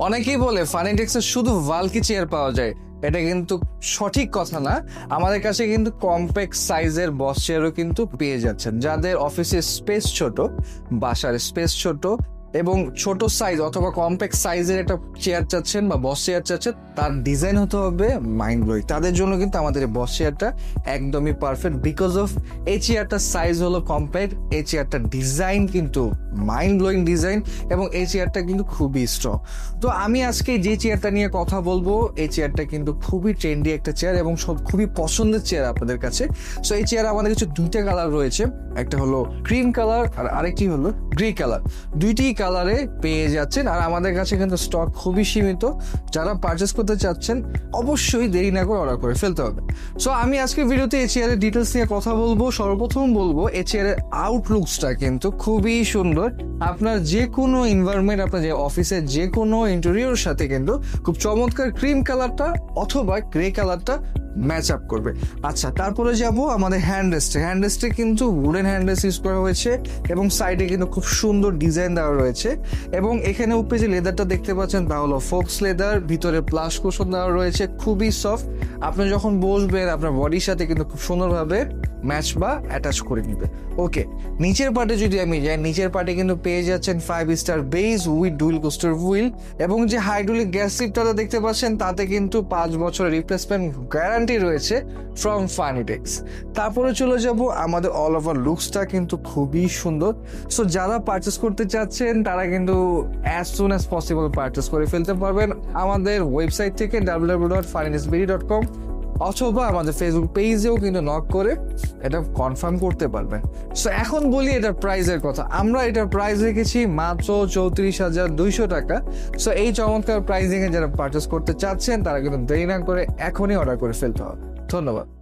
অনেকেই বলে ফানিটেক্সে শুধু বাল্কি চেয়ার পাওয়া যায়, এটা কিন্তু সঠিক কথা না। আমাদের কাছে কিন্তু কম্প্যাক্ট সাইজের বস চেয়ারও কিন্তু পেয়ে যাচ্ছেন। যাদের অফিসের স্পেস ছোট, বাসার স্পেস ছোট এবং ছোট সাইজ অথবা কম্প্যাক্ট সাইজের একটা চেয়ার চাচ্ছেন বা বস চেয়ার চাচ্ছেন, তার ডিজাইন হতে হবে মাইন্ড ব্লোয়িং। তাদের জন্য কিন্তু আমাদের এই বস চেয়ারটা একদমই পারফেক্ট, বিকজ অফ এই চেয়ারটার সাইজ হলো কম্প্যাক্ট, এই চেয়ারটার ডিজাইন কিন্তু মাইন্ড ব্লোয়িং ডিজাইন এবং এই চেয়ারটা কিন্তু খুবই স্ট্রং। তো আমি আজকে যে চেয়ারটা নিয়ে কথা বলবো, এই চেয়ারটা কিন্তু খুবই ট্রেন্ডি একটা চেয়ার এবং সব খুবই পছন্দের চেয়ার আপনাদের কাছে। সো এই চেয়ার আমাদের কাছে দুইটা কালার রয়েছে, একটা হলো ক্রিম কালার আর আরেকটি হলো গ্রে কালার। দুইটি কালারে পেয়ে যাচ্ছেন আর আমাদের কাছে কিন্তু স্টক খুবই সীমিত। যারা পারচেস করতে চাচ্ছেন অবশ্যই দেরি না করে অর্ডার করে ফেলতে হবে। সো আমি আজকে ভিডিওতে এই চেয়ারের ডিটেলস নিয়ে কথা বলবো। সর্বপ্রথম বলবো এই চেয়ারের আউটলুকসটা কিন্তু খুবই সুন্দর। আপনার যে কোনো এনভায়রনমেন্ট, আপনার যে অফিসের যে কোনো ইন্টেরিয়র সাথে কিন্তু খুব চমৎকার ক্রিম কালারটা অথবা গ্রে কালারটা ম্যাচ আপ করবে। আচ্ছা, তারপরে যাব আমাদের হ্যান্ডরেস্টে কিন্তু উডেন হ্যান্ডরেস্ট ইউজ করা হয়েছে এবং সাইডে কিন্তু খুব সুন্দর ডিজাইন দেওয়া রয়েছে এবং এখানে উপরে যে লেদারটা দেখতে পাচ্ছেন তা হলো ফোক্স লেদার, ভিতরে প্লাস কুশন দেওয়া রয়েছে, খুবই সফট। আপনি যখন বসবেন আপনার বডির সাথে কিন্তু খুব সুন্দরভাবে ম্যাচ বা অ্যাটাচ করে নিবে। ওকে, নিচের পার্টে যদি আমি যাই, নিচের পার্টে কিন্তু পেয়ে যাচ্ছেন 5 star base with dual coaster wheel এবং যে হাইড্রোলিক গ্যাস লিফটটা দেখতে পাচ্ছেন তাতে কিন্তু 5 বছরের রিপ্লেসমেন্ট গ্যারান্টি রয়েছে ফ্রম ফানিটেক্স। তারপরে চলে যাব আমাদের অল ওভার লুকসটা কিন্তু খুবই সুন্দর। সো যারা পারচেস করতে চাচ্ছেন তারা কিন্তু as soon as possible purchase করে ফেলতে পারবেন আমাদের ওয়েবসাইট থেকে www.finitexberry.com অথবা আমাদের ফেসবুক পেজেও কিন্তু নক করে এটা কনফার্ম করতে পারবেন। সো এখন বলি এটার প্রাইসের কথা। আমরা এটার প্রাইস রেখেছি মাত্র 34,200 টাকা। সো এই চমৎকার প্রাইসিংয়ে যারা পারচেস করতে চাচ্ছেন তারা কিন্তু দেরি না করে এখনই অর্ডার করে ফেলতে হবে। ধন্যবাদ।